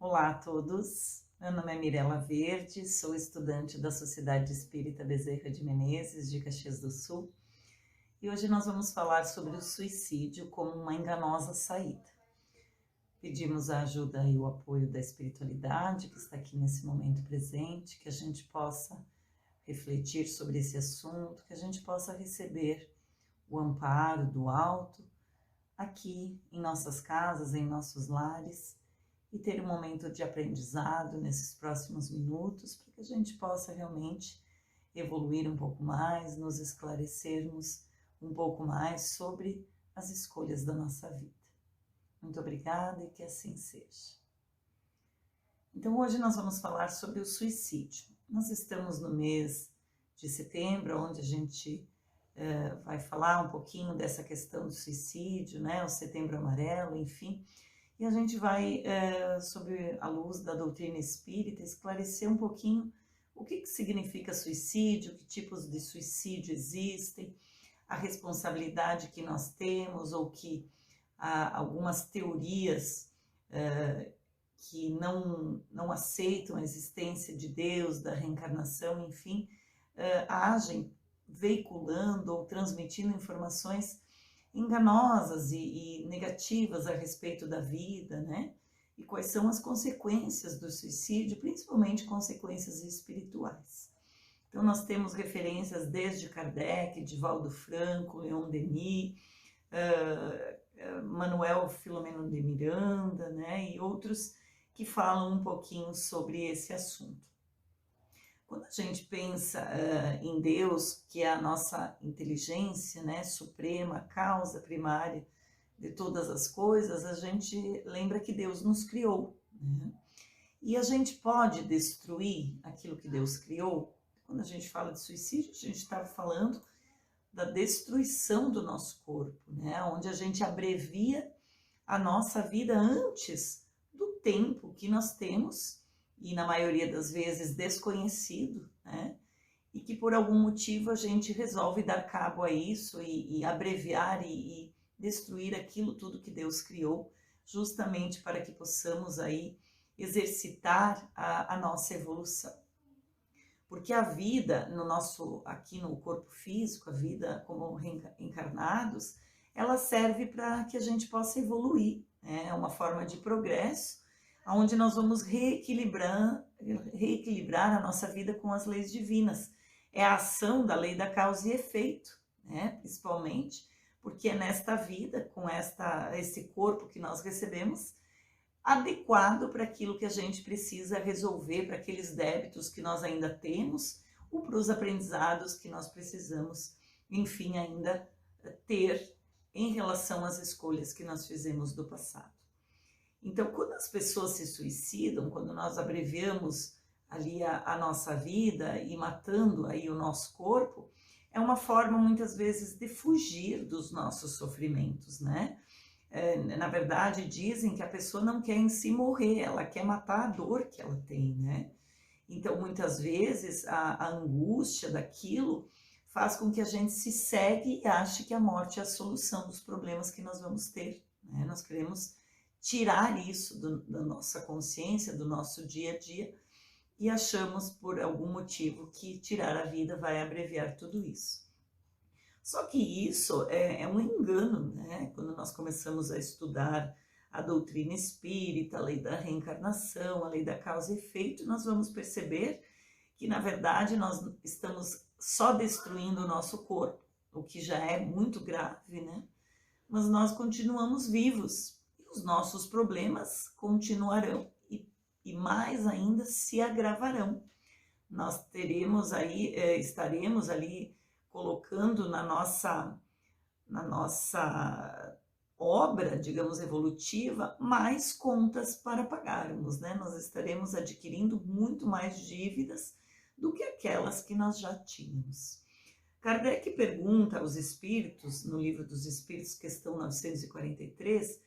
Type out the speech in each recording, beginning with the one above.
Olá a todos, meu nome é Mirela Verde, sou estudante da Sociedade Espírita Bezerra de Menezes, de Caxias do Sul, e hoje nós vamos falar sobre o suicídio como uma enganosa saída. Pedimos a ajuda e o apoio da espiritualidade que está aqui nesse momento presente, que a gente possa refletir sobre esse assunto, que a gente possa receber o amparo do alto aqui em nossas casas, em nossos lares, e ter um momento de aprendizado nesses próximos minutos, para que a gente possa realmente evoluir um pouco mais, nos esclarecermos um pouco mais sobre as escolhas da nossa vida. Muito obrigada e que assim seja. Então hoje nós vamos falar sobre o suicídio. Nós estamos no mês de setembro, onde a gente vai falar um pouquinho dessa questão do suicídio, né? O Setembro Amarelo, enfim. E a gente vai, sob a luz da doutrina espírita, esclarecer um pouquinho o que significa suicídio, que tipos de suicídio existem, a responsabilidade que nós temos, ou que há algumas teorias que não aceitam a existência de Deus, da reencarnação, enfim, agem veiculando ou transmitindo informações enganosas e negativas a respeito da vida, né? E quais são as consequências do suicídio, principalmente consequências espirituais. Então nós temos referências desde Kardec, Divaldo Franco, Leon Denis, Manuel Filomeno de Miranda, né? E outros que falam um pouquinho sobre esse assunto. Quando a gente pensa em Deus, que é a nossa inteligência, né, suprema, causa primária de todas as coisas, a gente lembra que Deus nos criou, né? E a gente pode destruir aquilo que Deus criou. Quando a gente fala de suicídio, a gente está falando da destruição do nosso corpo, né, onde a gente abrevia a nossa vida antes do tempo que nós temos, e na maioria das vezes desconhecido, né? E que por algum motivo a gente resolve dar cabo a isso e abreviar e destruir aquilo tudo que Deus criou, justamente para que possamos aí exercitar a nossa evolução. Porque a vida no nosso, aqui no corpo físico, a vida como reencarnados, ela serve para que a gente possa evoluir, né? É uma forma de progresso, onde nós vamos reequilibrar a nossa vida com as leis divinas. É a ação da lei da causa e efeito, né? Principalmente, porque é nesta vida, com esse corpo que nós recebemos, adequado para aquilo que a gente precisa resolver, para aqueles débitos que nós ainda temos, ou para os aprendizados que nós precisamos, enfim, ainda ter em relação às escolhas que nós fizemos do passado. Então, quando as pessoas se suicidam, quando nós abreviamos ali a nossa vida e matando aí o nosso corpo, é uma forma muitas vezes de fugir dos nossos sofrimentos, né? Na verdade, dizem que a pessoa não quer em si morrer, ela quer matar a dor que ela tem, né? Então, muitas vezes, a angústia daquilo faz com que a gente se cegue e ache que a morte é a solução dos problemas que nós vamos ter, né? Nós queremos tirar isso da nossa consciência, do nosso dia a dia, e achamos por algum motivo que tirar a vida vai abreviar tudo isso. Só que isso é um engano, né? Quando nós começamos a estudar a doutrina espírita, a lei da reencarnação, a lei da causa e efeito, nós vamos perceber que, na verdade, nós estamos só destruindo o nosso corpo, o que já é muito grave, né? Mas nós continuamos vivos, os nossos problemas continuarão e mais ainda se agravarão. Nós teremos aí, estaremos ali colocando na nossa obra, digamos, evolutiva, mais contas para pagarmos, né? Nós estaremos adquirindo muito mais dívidas do que aquelas que nós já tínhamos. Kardec pergunta aos espíritos, no Livro dos Espíritos, questão 943,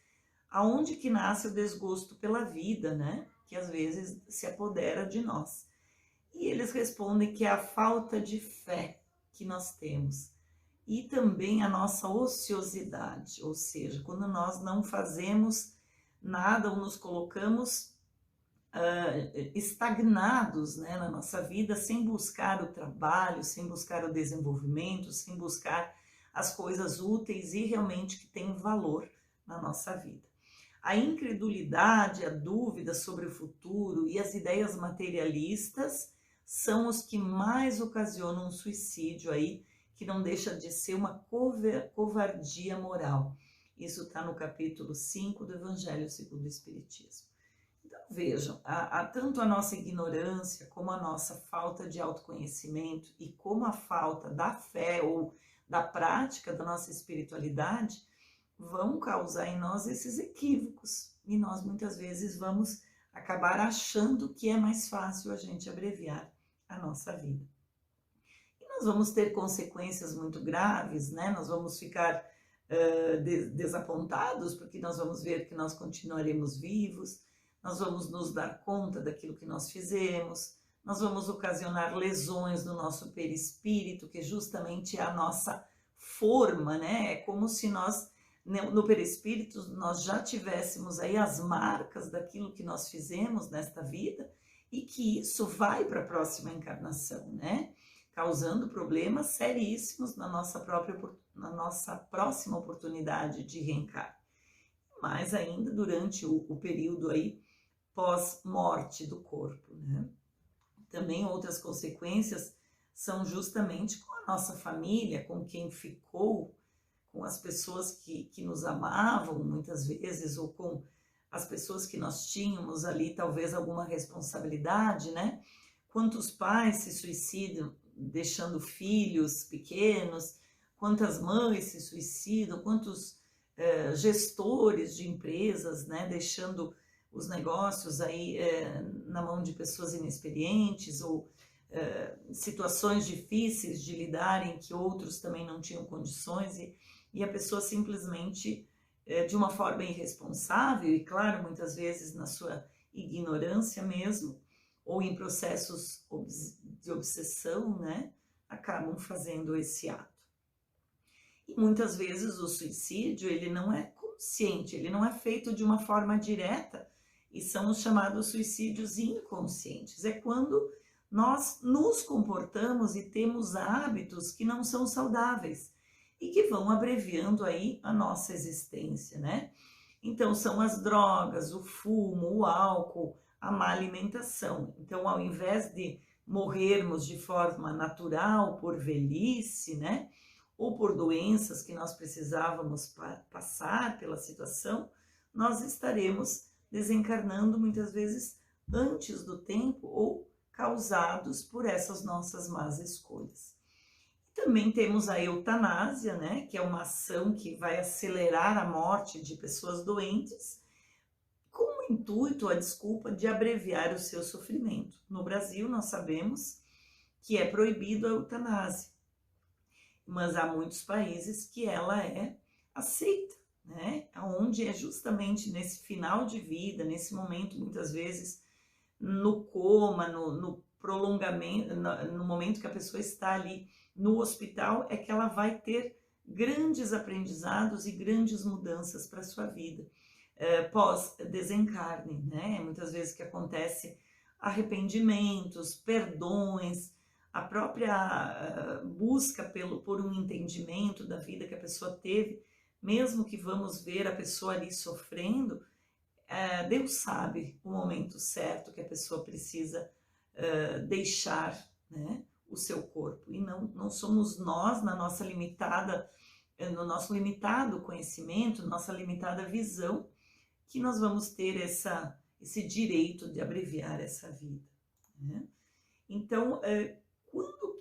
aonde que nasce o desgosto pela vida, né? Que às vezes se apodera de nós. E eles respondem que é a falta de fé que nós temos e também a nossa ociosidade, ou seja, quando nós não fazemos nada ou nos colocamos estagnados, né, na nossa vida, sem buscar o trabalho, sem buscar o desenvolvimento, sem buscar as coisas úteis e realmente que têm valor na nossa vida. A incredulidade, a dúvida sobre o futuro e as ideias materialistas são os que mais ocasionam um suicídio aí, que não deixa de ser uma covardia moral. Isso está no capítulo 5 do Evangelho segundo o Espiritismo. Então vejam, tanto a nossa ignorância, como a nossa falta de autoconhecimento e como a falta da fé ou da prática da nossa espiritualidade vão causar em nós esses equívocos. E nós muitas vezes vamos acabar achando que é mais fácil a gente abreviar a nossa vida. E nós vamos ter consequências muito graves, né? Nós vamos ficar desapontados, porque nós vamos ver que nós continuaremos vivos, nós vamos nos dar conta daquilo que nós fizemos, nós vamos ocasionar lesões no nosso perispírito, que justamente é a nossa forma, né? É como se nós, no perispírito, nós já tivéssemos aí as marcas daquilo que nós fizemos nesta vida e que isso vai para a próxima encarnação, né? Causando problemas seríssimos na nossa próxima oportunidade de reencarne. Mais ainda durante o período aí pós-morte do corpo, né? Também outras consequências são justamente com a nossa família, com quem ficou, com as pessoas que nos amavam muitas vezes, ou com as pessoas que nós tínhamos ali talvez alguma responsabilidade, né? Quantos pais se suicidam deixando filhos pequenos, quantas mães se suicidam, quantos gestores de empresas, né, deixando os negócios aí na mão de pessoas inexperientes, ou situações difíceis de lidar em que outros também não tinham condições e a pessoa simplesmente, de uma forma irresponsável, e claro, muitas vezes na sua ignorância mesmo, ou em processos de obsessão, né, acabam fazendo esse ato. E muitas vezes o suicídio, ele não é consciente, ele não é feito de uma forma direta, e são os chamados suicídios inconscientes. É quando nós nos comportamos e temos hábitos que não são saudáveis e que vão abreviando aí a nossa existência, né? Então são as drogas, o fumo, o álcool, a má alimentação. Então, ao invés de morrermos de forma natural por velhice, né, ou por doenças que nós precisávamos passar pela situação, nós estaremos desencarnando muitas vezes antes do tempo ou causados por essas nossas más escolhas. Também temos a eutanásia, né, que é uma ação que vai acelerar a morte de pessoas doentes, com o intuito, a desculpa de abreviar o seu sofrimento. No Brasil, nós sabemos que é proibido a eutanásia, mas há muitos países que ela é aceita, né? Onde é justamente nesse final de vida, nesse momento, muitas vezes, no coma, no prolongamento, no momento que a pessoa está ali no hospital, é que ela vai ter grandes aprendizados e grandes mudanças para a sua vida. Pós-desencarne, né? Muitas vezes que acontece arrependimentos, perdões, a própria busca por um entendimento da vida que a pessoa teve, mesmo que vamos ver a pessoa ali sofrendo, Deus sabe o momento certo que a pessoa precisa deixar, né, o seu corpo, e não somos nós, no nosso limitado conhecimento, nossa limitada visão, que nós vamos ter esse direito de abreviar essa vida, né? Então, quando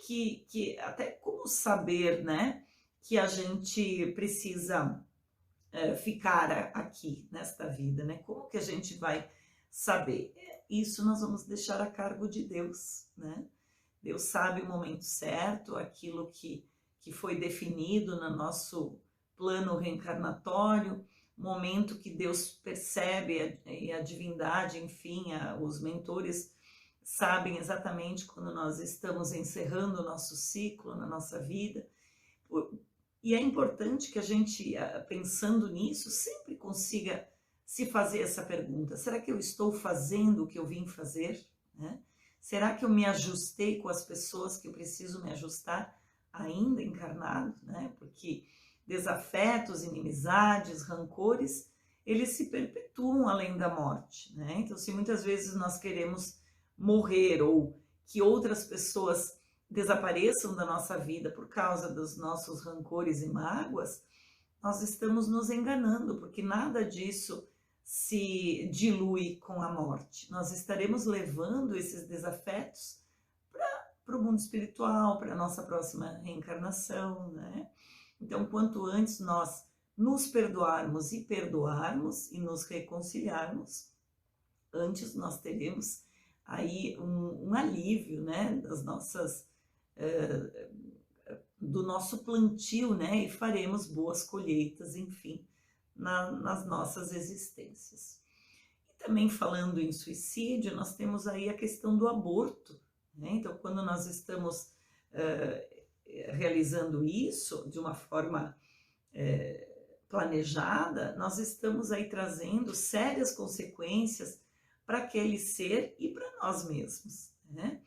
até como saber, né, que a gente precisa ficar aqui nesta vida, né? Como que a gente vai saber? Isso nós vamos deixar a cargo de Deus, né? Deus sabe o momento certo, aquilo que foi definido no nosso plano reencarnatório, momento que Deus percebe e a divindade, enfim, os mentores sabem exatamente quando nós estamos encerrando o nosso ciclo na nossa vida. E é importante que a gente, pensando nisso, sempre consiga se fazer essa pergunta: será que eu estou fazendo o que eu vim fazer? Né? Será que eu me ajustei com as pessoas que eu preciso me ajustar ainda encarnado? Né? Porque desafetos, inimizades, rancores, eles se perpetuam além da morte. Né? Então, se muitas vezes nós queremos morrer ou que outras pessoas desapareçam da nossa vida por causa dos nossos rancores e mágoas, nós estamos nos enganando, porque nada disso se dilui com a morte. Nós estaremos levando esses desafetos para o mundo espiritual, para a nossa próxima reencarnação, né? Então, quanto antes nós nos perdoarmos e nos reconciliarmos, antes nós teremos aí um alívio, né, das nossas, do nosso plantio, né, e faremos boas colheitas, enfim, nas nossas existências. E também falando em suicídio, nós temos aí a questão do aborto, né? Então, quando nós estamos realizando isso de uma forma planejada, nós estamos aí trazendo sérias consequências para aquele ser e para nós mesmos, né?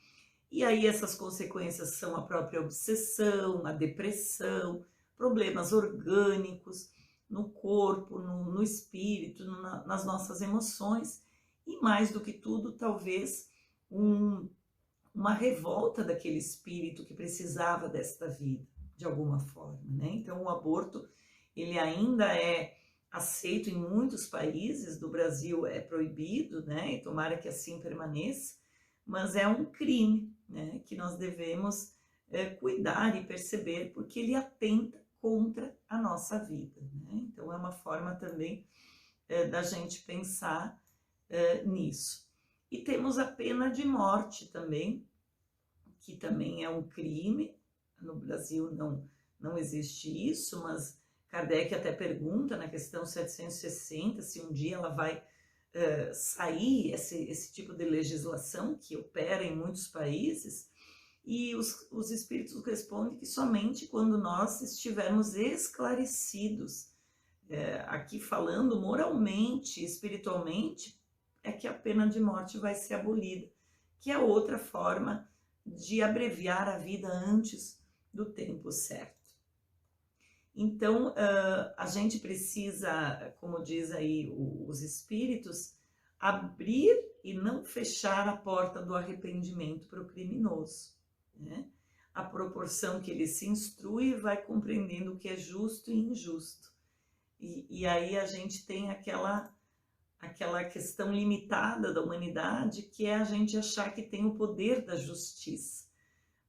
E aí essas consequências são a própria obsessão, a depressão, problemas orgânicos no corpo, no espírito, nas nossas emoções e, mais do que tudo, talvez uma revolta daquele espírito que precisava desta vida, de alguma forma, né? Então o aborto, ele ainda é aceito em muitos países, do Brasil é proibido, né? E tomara que assim permaneça, mas é um crime, né? Que nós devemos cuidar e perceber, porque ele atenta contra a nossa vida, né? Então é uma forma também da gente pensar nisso. E temos a pena de morte também, que também é um crime. No Brasil não existe isso, mas Kardec até pergunta na questão 760 se um dia ela vai sair esse tipo de legislação que opera em muitos países, e os espíritos respondem que somente quando nós estivermos esclarecidos, aqui falando moralmente, espiritualmente, é que a pena de morte vai ser abolida, que é outra forma de abreviar a vida antes do tempo certo. Então, a gente precisa, como diz aí os espíritos, abrir e não fechar a porta do arrependimento para o criminoso, né? À proporção que ele se instrui, vai compreendendo o que é justo e injusto. E aí a gente tem aquela questão limitada da humanidade, que é a gente achar que tem o poder da justiça.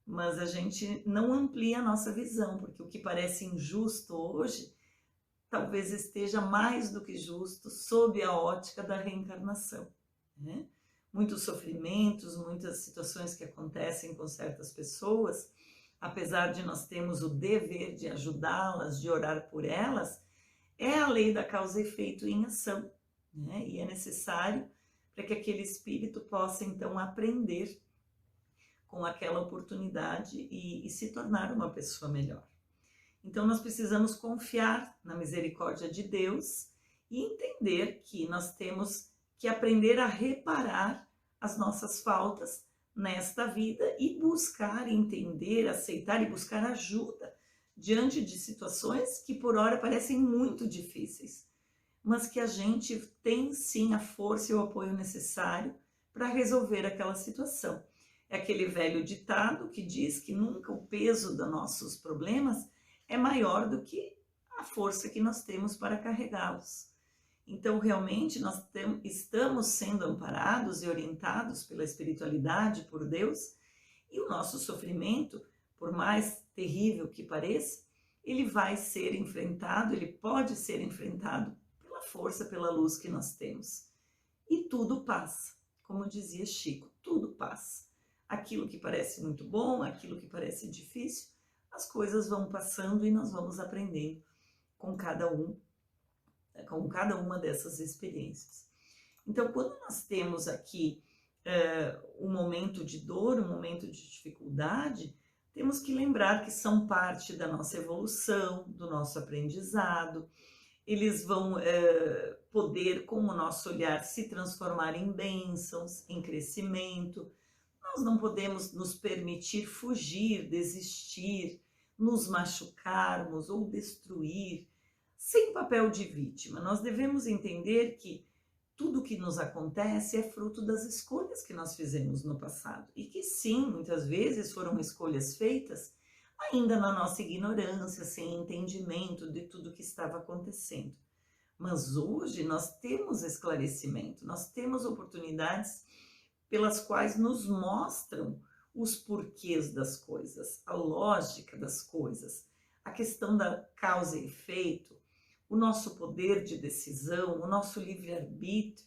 Mas a gente não amplia a nossa visão, porque o que parece injusto hoje, talvez esteja mais do que justo sob a ótica da reencarnação, né? Muitos sofrimentos, muitas situações que acontecem com certas pessoas, apesar de nós termos o dever de ajudá-las, de orar por elas, é a lei da causa e efeito em ação, né? E é necessário para que aquele espírito possa então aprender com aquela oportunidade e se tornar uma pessoa melhor. Então nós precisamos confiar na misericórdia de Deus e entender que nós temos que aprender a reparar as nossas faltas nesta vida e buscar entender, aceitar e buscar ajuda diante de situações que por hora parecem muito difíceis, mas que a gente tem sim a força e o apoio necessário para resolver aquela situação. É aquele velho ditado que diz que nunca o peso dos nossos problemas é maior do que a força que nós temos para carregá-los. Então, realmente, nós estamos sendo amparados e orientados pela espiritualidade, por Deus, e o nosso sofrimento, por mais terrível que pareça, ele vai ser enfrentado, ele pode ser enfrentado pela força, pela luz que nós temos. E tudo passa, como dizia Chico, tudo passa. Aquilo que parece muito bom, aquilo que parece difícil, as coisas vão passando e nós vamos aprendendo com cada uma dessas experiências. Então, quando nós temos aqui um momento de dor, um momento de dificuldade, temos que lembrar que são parte da nossa evolução, do nosso aprendizado. Eles vão poder, com o nosso olhar, se transformar em bênçãos, em crescimento. Nós não podemos nos permitir fugir, desistir, nos machucarmos ou destruir, sem papel de vítima. Nós devemos entender que tudo que nos acontece é fruto das escolhas que nós fizemos no passado. E que sim, muitas vezes foram escolhas feitas ainda na nossa ignorância, sem entendimento de tudo que estava acontecendo. Mas hoje nós temos esclarecimento, nós temos oportunidades pelas quais nos mostram os porquês das coisas, a lógica das coisas, a questão da causa e efeito, o nosso poder de decisão, o nosso livre-arbítrio.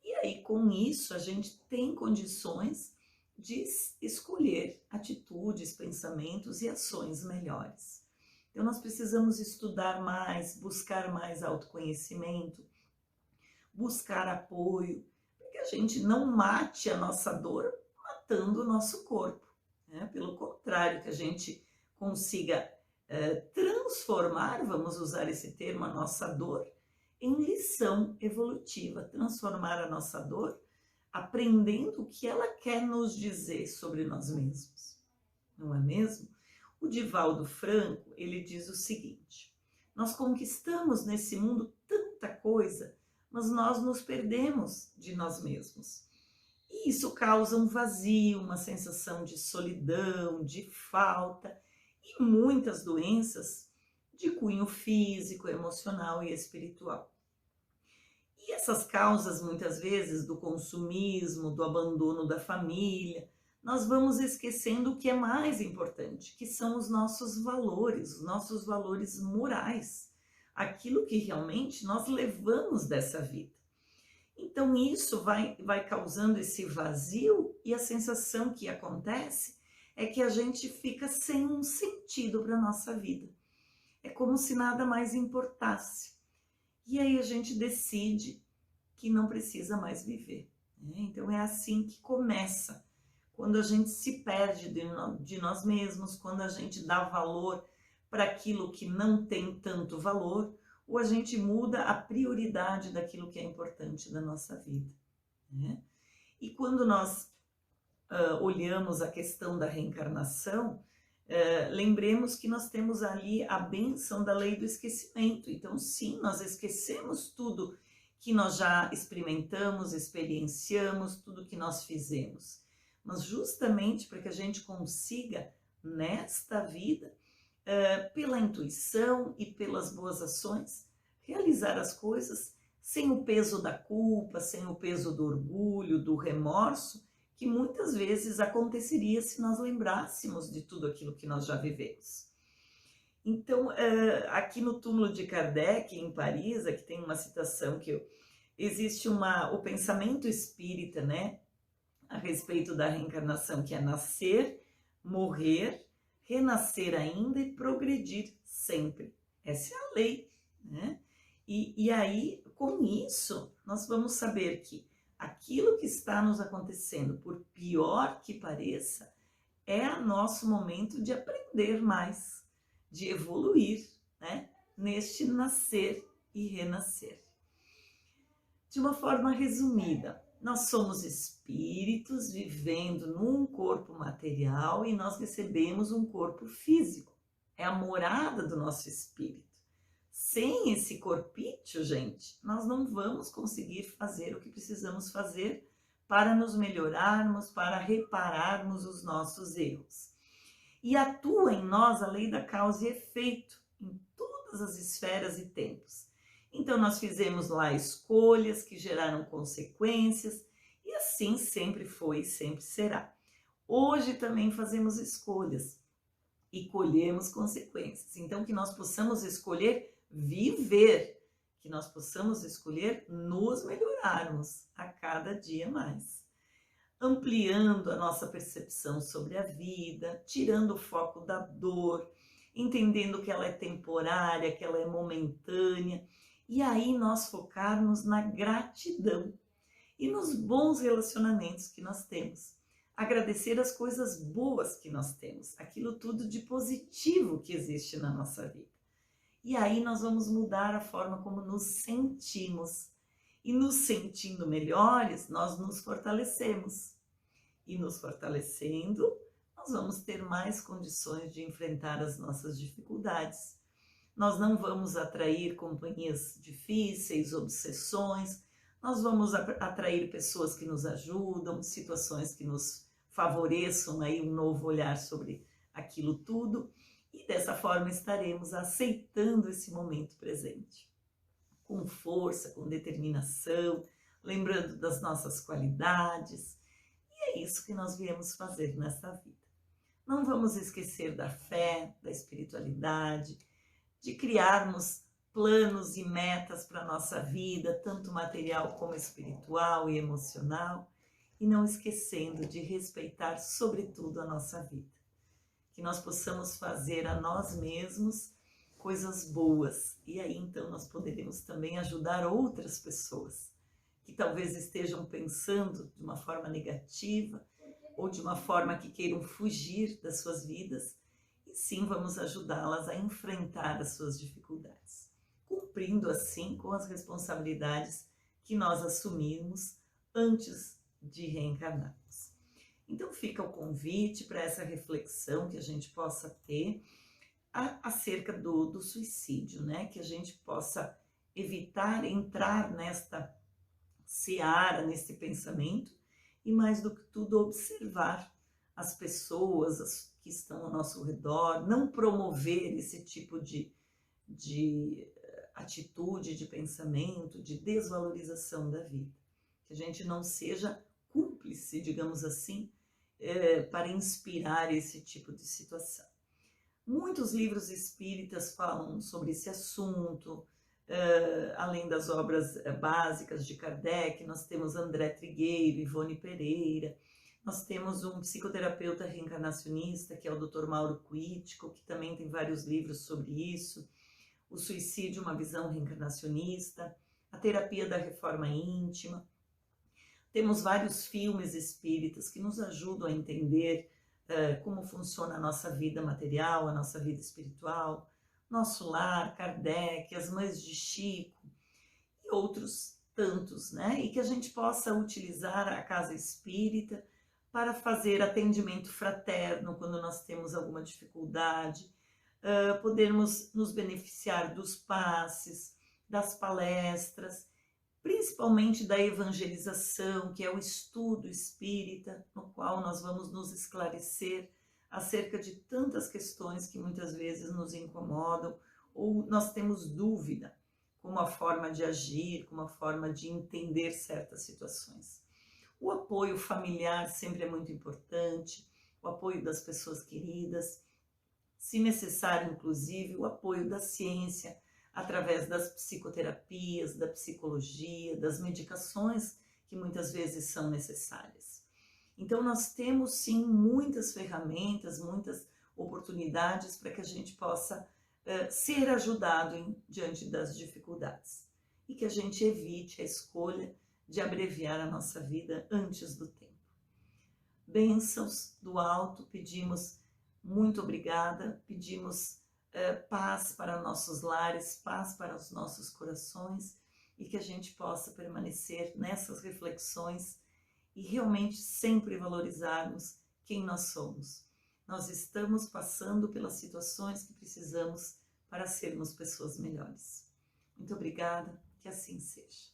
E aí, com isso, a gente tem condições de escolher atitudes, pensamentos e ações melhores. Então, nós precisamos estudar mais, buscar mais autoconhecimento, buscar apoio, para que a gente não mate a nossa dor matando o nosso corpo, né? Pelo contrário, que a gente consiga transformar, vamos usar esse termo, a nossa dor em lição evolutiva, transformar a nossa dor aprendendo o que ela quer nos dizer sobre nós mesmos, não é mesmo? O Divaldo Franco, ele diz o seguinte: nós conquistamos nesse mundo tanta coisa, mas nós nos perdemos de nós mesmos. E isso causa um vazio, uma sensação de solidão, de falta e muitas doenças de cunho físico, emocional e espiritual. E essas causas, muitas vezes, do consumismo, do abandono da família, nós vamos esquecendo o que é mais importante, que são os nossos valores morais, aquilo que realmente nós levamos dessa vida. Então isso vai causando esse vazio, e a sensação que acontece é que a gente fica sem um sentido para a nossa vida. É como se nada mais importasse. E aí a gente decide que não precisa mais viver, né? Então é assim que começa, quando a gente se perde de nós mesmos, quando a gente dá valor para aquilo que não tem tanto valor, ou a gente muda a prioridade daquilo que é importante da nossa vida, né? E quando nós olhamos a questão da reencarnação, lembremos que nós temos ali a bênção da lei do esquecimento. Então, sim, nós esquecemos tudo que nós já experimentamos, experienciamos, tudo que nós fizemos. Mas justamente para que a gente consiga, nesta vida, pela intuição e pelas boas ações, realizar as coisas sem o peso da culpa, sem o peso do orgulho, do remorso, que muitas vezes aconteceria se nós lembrássemos de tudo aquilo que nós já vivemos. Então, aqui no túmulo de Kardec, em Paris, aqui tem uma citação que existe o pensamento espírita, né, a respeito da reencarnação, que é nascer, morrer, renascer ainda e progredir sempre. Essa é a lei, né? E aí, com isso, nós vamos saber que aquilo que está nos acontecendo, por pior que pareça, é nosso momento de aprender mais, de evoluir, né? Neste nascer e renascer. De uma forma resumida, nós somos espíritos vivendo num corpo material e nós recebemos um corpo físico. É a morada do nosso espírito. Sem esse corpício, gente, nós não vamos conseguir fazer o que precisamos fazer para nos melhorarmos, para repararmos os nossos erros. E atua em nós a lei da causa e efeito, em todas as esferas e tempos. Então, nós fizemos lá escolhas que geraram consequências, e assim sempre foi e sempre será. Hoje também fazemos escolhas e colhemos consequências. Então, que nós possamos escolher viver, que nós possamos escolher nos melhorarmos a cada dia mais, ampliando a nossa percepção sobre a vida, tirando o foco da dor, entendendo que ela é temporária, que ela é momentânea, e aí nós focarmos na gratidão e nos bons relacionamentos que nós temos. Agradecer as coisas boas que nós temos, aquilo tudo de positivo que existe na nossa vida. E aí nós vamos mudar a forma como nos sentimos, E nos sentindo melhores, nós nos fortalecemos. E nos fortalecendo, nós vamos ter mais condições de enfrentar as nossas dificuldades. Nós não vamos atrair companhias difíceis, obsessões, nós vamos atrair pessoas que nos ajudam, situações que nos favoreçam aí um novo olhar sobre aquilo tudo, e dessa forma estaremos aceitando esse momento presente, com força, com determinação, lembrando das nossas qualidades, e é isso que nós viemos fazer nessa vida. Não vamos esquecer da fé, da espiritualidade, de criarmos planos e metas para a nossa vida, tanto material como espiritual e emocional, e não esquecendo de respeitar, sobretudo, a nossa vida. Que nós possamos fazer a nós mesmos coisas boas, e aí então nós poderemos também ajudar outras pessoas que talvez estejam pensando de uma forma negativa ou de uma forma que queiram fugir das suas vidas, e sim vamos ajudá-las a enfrentar as suas dificuldades, cumprindo assim com as responsabilidades que nós assumimos antes de reencarnarmos. Então fica o convite para essa reflexão que a gente possa ter acerca do suicídio, né? Que a gente possa evitar entrar nesta seara, nesse pensamento, e mais do que tudo observar as pessoas que estão ao nosso redor, não promover esse tipo de atitude, de pensamento, de desvalorização da vida. Que a gente não seja cúmplice, digamos assim, para inspirar esse tipo de situação. Muitos livros espíritas falam sobre esse assunto, além das obras básicas de Kardec, nós temos André Trigueiro, Ivone Pereira, nós temos um psicoterapeuta reencarnacionista, que é o Dr. Mauro Quitico, que também tem vários livros sobre isso, o suicídio, uma visão reencarnacionista, a terapia da reforma íntima. Temos vários filmes espíritas que nos ajudam a entender como funciona a nossa vida material, a nossa vida espiritual, Nosso Lar, Kardec, As Mães de Chico e outros tantos, né? E que a gente possa utilizar a casa espírita para fazer atendimento fraterno quando nós temos alguma dificuldade, podermos nos beneficiar dos passes, das palestras, principalmente da evangelização, que é o estudo espírita, no qual nós vamos nos esclarecer acerca de tantas questões que muitas vezes nos incomodam ou nós temos dúvida como a forma de agir, como a forma de entender certas situações. O apoio familiar sempre é muito importante, o apoio das pessoas queridas, se necessário, inclusive, o apoio da ciência, através das psicoterapias, da psicologia, das medicações que muitas vezes são necessárias. Então, nós temos sim muitas ferramentas, muitas oportunidades para que a gente possa ser ajudado diante das dificuldades e que a gente evite a escolha de abreviar a nossa vida antes do tempo. Bênçãos do alto, pedimos muito obrigada, pedimos paz para nossos lares, paz para os nossos corações e que a gente possa permanecer nessas reflexões e realmente sempre valorizarmos quem nós somos. Nós estamos passando pelas situações que precisamos para sermos pessoas melhores. Muito obrigada, que assim seja.